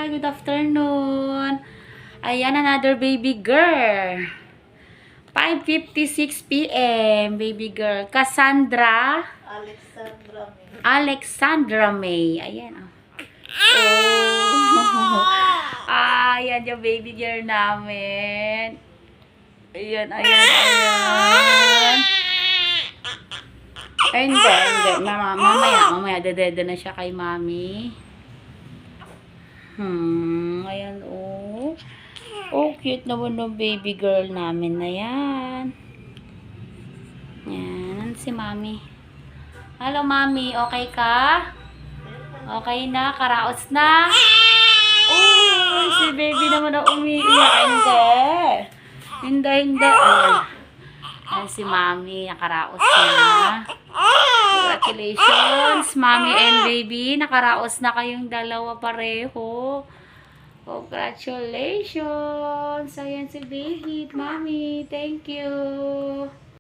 Hi, good afternoon. Ayan, another baby girl. 5:56 p.m. Baby girl. Cassandra. Alexandra May. Ayan, oh. Ayan yung baby girl namin. Ayan. Ay, hindi. Mamaya, dedede na siya kay mami. Ayan, oh. Oh, cute naman ng baby girl namin na yan. Yan, si mami. Hello, mami. Okay ka? Okay na? Karaos na? Oh, si baby naman na umiiyak. Hindi. Ayan si mami. Nakaraos na. Congratulations, mommy and baby. Nakaraos na kayong dalawa pareho. Congratulations. Ayan si baby. Mommy, thank you.